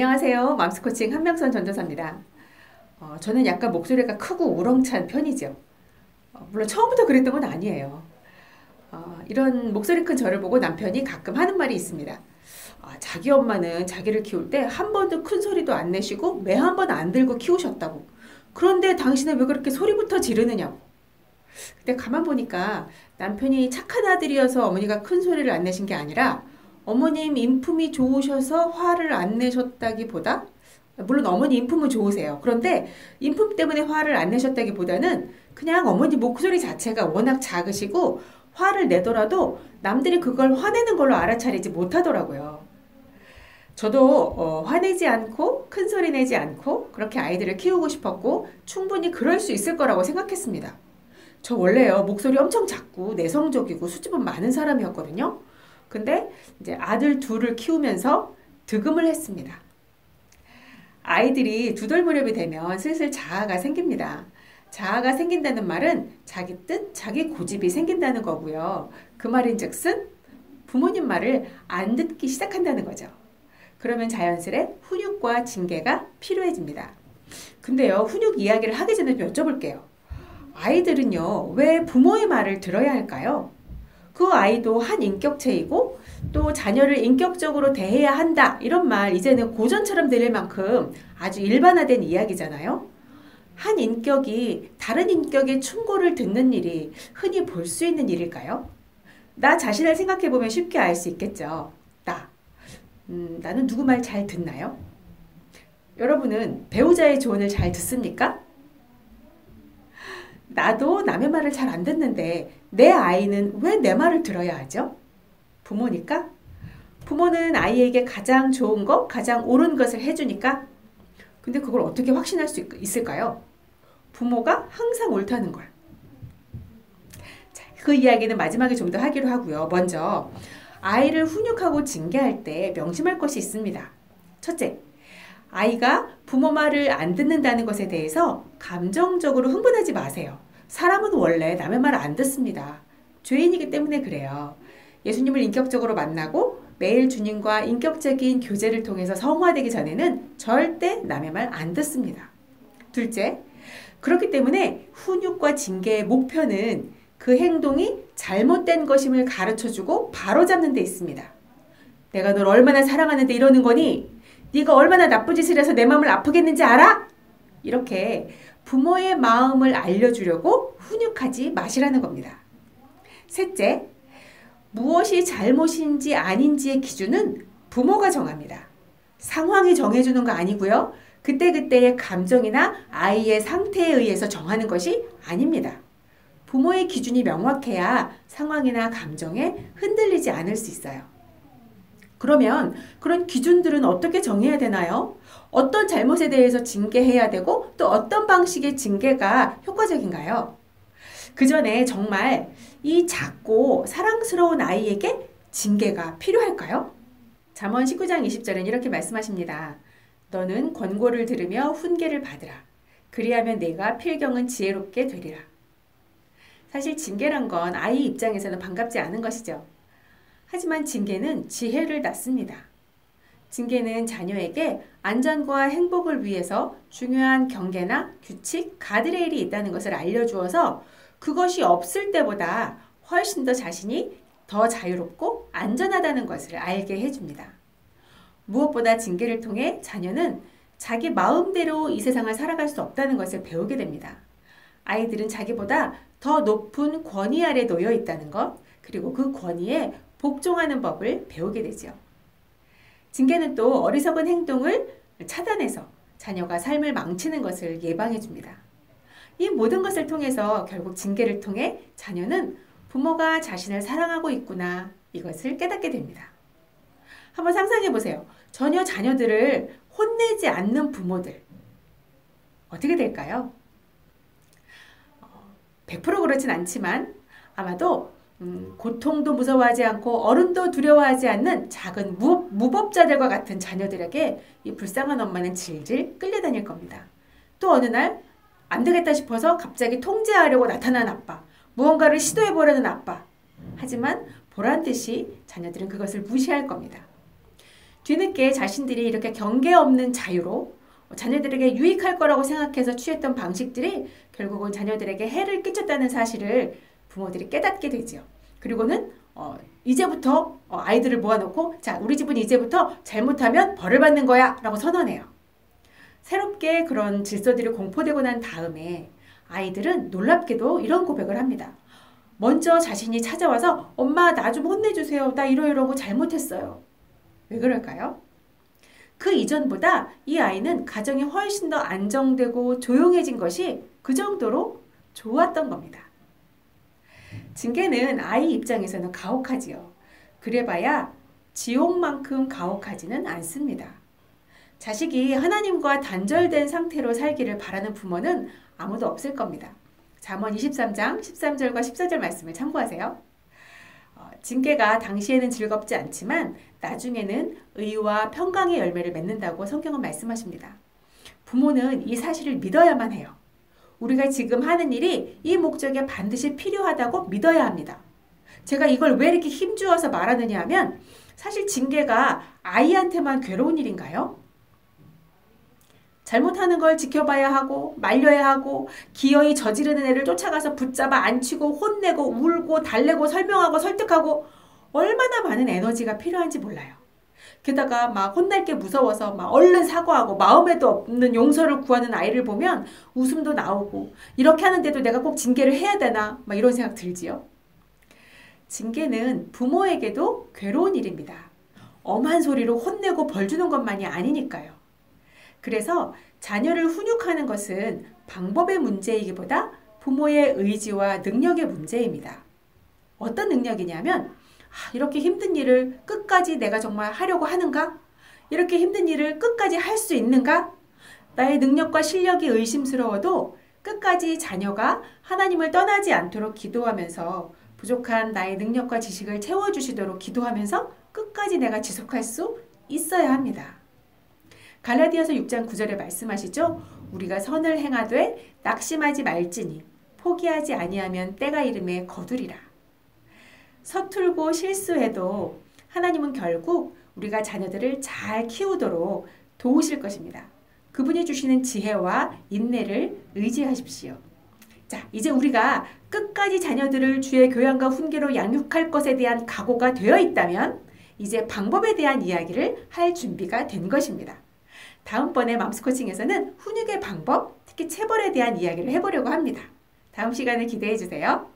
안녕하세요. 맘스코칭 한명선 전도사입니다. 저는 약간 목소리가 크고 우렁찬 편이죠. 물론 처음부터 그랬던 건 아니에요. 이런 목소리 큰 저를 보고 남편이 가끔 하는 말이 있습니다. 자기 엄마는 자기를 키울 때 한 번도 큰 소리도 안 내시고 매 한 번 안 들고 키우셨다고. 그런데 당신은 왜 그렇게 소리부터 지르느냐고. 근데 가만 보니까 남편이 착한 아들이어서 어머니가 큰 소리를 안 내신 게 아니라 어머님 인품이 좋으셔서 화를 안 내셨다기보다, 물론 어머니 인품은 좋으세요. 그런데 인품 때문에 화를 안 내셨다기보다는 그냥 어머니 목소리 자체가 워낙 작으시고 화를 내더라도 남들이 그걸 화내는 걸로 알아차리지 못하더라고요. 저도 화내지 않고 큰 소리 내지 않고 그렇게 아이들을 키우고 싶었고 충분히 그럴 수 있을 거라고 생각했습니다. 저 원래요, 목소리 엄청 작고 내성적이고 수줍음 많은 사람이었거든요. 근데 이제 아들 둘을 키우면서 득음을 했습니다. 아이들이 2돌 무렵이 되면 슬슬 자아가 생깁니다. 자아가 생긴다는 말은 자기 뜻, 자기 고집이 생긴다는 거고요. 그 말인즉슨 부모님 말을 안 듣기 시작한다는 거죠. 그러면 자연스레 훈육과 징계가 필요해집니다. 근데요, 훈육 이야기를 하기 전에 좀 여쭤볼게요. 아이들은요, 왜 부모의 말을 들어야 할까요? 그 아이도 한 인격체이고 또 자녀를 인격적으로 대해야 한다. 이런 말 이제는 고전처럼 들릴 만큼 아주 일반화된 이야기잖아요. 한 인격이 다른 인격의 충고를 듣는 일이 흔히 볼 수 있는 일일까요? 나 자신을 생각해보면 쉽게 알 수 있겠죠. 나는 누구 말 잘 듣나요? 여러분은 배우자의 조언을 잘 듣습니까? 나도 남의 말을 잘 안 듣는데 내 아이는 왜 내 말을 들어야 하죠? 부모니까? 부모는 아이에게 가장 좋은 것, 가장 옳은 것을 해주니까? 근데 그걸 어떻게 확신할 수 있을까요? 부모가 항상 옳다는 걸. 자, 그 이야기는 마지막에 좀 더 하기로 하고요. 먼저 아이를 훈육하고 징계할 때 명심할 것이 있습니다. 첫째, 아이가 부모 말을 안 듣는다는 것에 대해서 감정적으로 흥분하지 마세요. 사람은 원래 남의 말을 안 듣습니다. 죄인이기 때문에 그래요. 예수님을 인격적으로 만나고 매일 주님과 인격적인 교제를 통해서 성화되기 전에는 절대 남의 말 안 듣습니다. 둘째, 그렇기 때문에 훈육과 징계의 목표는 그 행동이 잘못된 것임을 가르쳐주고 바로잡는 데 있습니다. 내가 널 얼마나 사랑하는데 이러는 거니? 네가 얼마나 나쁜 짓을 해서 내 마음을 아프겠는지 알아? 이렇게 부모의 마음을 알려주려고 훈육하지 마시라는 겁니다. 셋째, 무엇이 잘못인지 아닌지의 기준은 부모가 정합니다. 상황이 정해주는 거 아니고요. 그때그때의 감정이나 아이의 상태에 의해서 정하는 것이 아닙니다. 부모의 기준이 명확해야 상황이나 감정에 흔들리지 않을 수 있어요. 그러면 그런 기준들은 어떻게 정해야 되나요? 어떤 잘못에 대해서 징계해야 되고 또 어떤 방식의 징계가 효과적인가요? 그 전에 정말 이 작고 사랑스러운 아이에게 징계가 필요할까요? 잠언 19장 20절은 이렇게 말씀하십니다. 너는 권고를 들으며 훈계를 받으라. 그리하면 내가 필경은 지혜롭게 되리라. 사실 징계란 건 아이 입장에서는 반갑지 않은 것이죠. 하지만 징계는 지혜를 낳습니다. 징계는 자녀에게 안전과 행복을 위해서 중요한 경계나 규칙, 가드레일이 있다는 것을 알려주어서 그것이 없을 때보다 훨씬 더 자신이 더 자유롭고 안전하다는 것을 알게 해줍니다. 무엇보다 징계를 통해 자녀는 자기 마음대로 이 세상을 살아갈 수 없다는 것을 배우게 됩니다. 아이들은 자기보다 더 높은 권위 아래 놓여 있다는 것, 그리고 그 권위에 복종하는 법을 배우게 되죠. 징계는 또 어리석은 행동을 차단해서 자녀가 삶을 망치는 것을 예방해 줍니다. 이 모든 것을 통해서 결국 징계를 통해 자녀는 부모가 자신을 사랑하고 있구나, 이것을 깨닫게 됩니다. 한번 상상해 보세요. 전혀 자녀들을 혼내지 않는 부모들. 어떻게 될까요? 100% 그렇진 않지만 아마도 고통도 무서워하지 않고 어른도 두려워하지 않는 작은 무법자들과 같은 자녀들에게 이 불쌍한 엄마는 질질 끌려다닐 겁니다. 또 어느 날 안 되겠다 싶어서 갑자기 통제하려고 나타난 아빠, 무언가를 시도해보려는 아빠. 하지만 보란 듯이 자녀들은 그것을 무시할 겁니다. 뒤늦게 자신들이 이렇게 경계 없는 자유로 자녀들에게 유익할 거라고 생각해서 취했던 방식들이 결국은 자녀들에게 해를 끼쳤다는 사실을 부모들이 깨닫게 되죠. 그리고는 이제부터 아이들을 모아놓고 자, 우리 집은 이제부터 잘못하면 벌을 받는 거야 라고 선언해요. 새롭게 그런 질서들이 공포되고 난 다음에 아이들은 놀랍게도 이런 고백을 합니다. 먼저 자신이 찾아와서 엄마 나 좀 혼내주세요. 나 이러이러고 잘못했어요. 왜 그럴까요? 그 이전보다 이 아이는 가정이 훨씬 더 안정되고 조용해진 것이 그 정도로 좋았던 겁니다. 징계는 아이 입장에서는 가혹하지요. 그래봐야 지옥만큼 가혹하지는 않습니다. 자식이 하나님과 단절된 상태로 살기를 바라는 부모는 아무도 없을 겁니다. 잠언 23장 13절과 14절 말씀을 참고하세요. 징계가 당시에는 즐겁지 않지만 나중에는 의와 평강의 열매를 맺는다고 성경은 말씀하십니다. 부모는 이 사실을 믿어야만 해요. 우리가 지금 하는 일이 이 목적에 반드시 필요하다고 믿어야 합니다. 제가 이걸 왜 이렇게 힘주어서 말하느냐 하면 사실 징계가 아이한테만 괴로운 일인가요? 잘못하는 걸 지켜봐야 하고 말려야 하고 기어이 저지르는 애를 쫓아가서 붙잡아 앉히고 혼내고 울고 달래고 설명하고 설득하고 얼마나 많은 에너지가 필요한지 몰라요. 게다가 막 혼날 게 무서워서 막 얼른 사과하고 마음에도 없는 용서를 구하는 아이를 보면 웃음도 나오고 이렇게 하는데도 내가 꼭 징계를 해야 되나 막 이런 생각 들지요. 징계는 부모에게도 괴로운 일입니다. 엄한 소리로 혼내고 벌 주는 것만이 아니니까요. 그래서 자녀를 훈육하는 것은 방법의 문제이기보다 부모의 의지와 능력의 문제입니다. 어떤 능력이냐면 이렇게 힘든 일을 끝까지 내가 정말 하려고 하는가? 이렇게 힘든 일을 끝까지 할 수 있는가? 나의 능력과 실력이 의심스러워도 끝까지 자녀가 하나님을 떠나지 않도록 기도하면서 부족한 나의 능력과 지식을 채워주시도록 기도하면서 끝까지 내가 지속할 수 있어야 합니다. 갈라디아서 6장 9절에 말씀하시죠. 우리가 선을 행하되 낙심하지 말지니 포기하지 아니하면 때가 이름에 거두리라. 서툴고 실수해도 하나님은 결국 우리가 자녀들을 잘 키우도록 도우실 것입니다. 그분이 주시는 지혜와 인내를 의지하십시오. 자, 이제 우리가 끝까지 자녀들을 주의 교양과 훈계로 양육할 것에 대한 각오가 되어 있다면 이제 방법에 대한 이야기를 할 준비가 된 것입니다. 다음번에 맘스코칭에서는 훈육의 방법, 특히 체벌에 대한 이야기를 해보려고 합니다. 다음 시간을 기대해 주세요.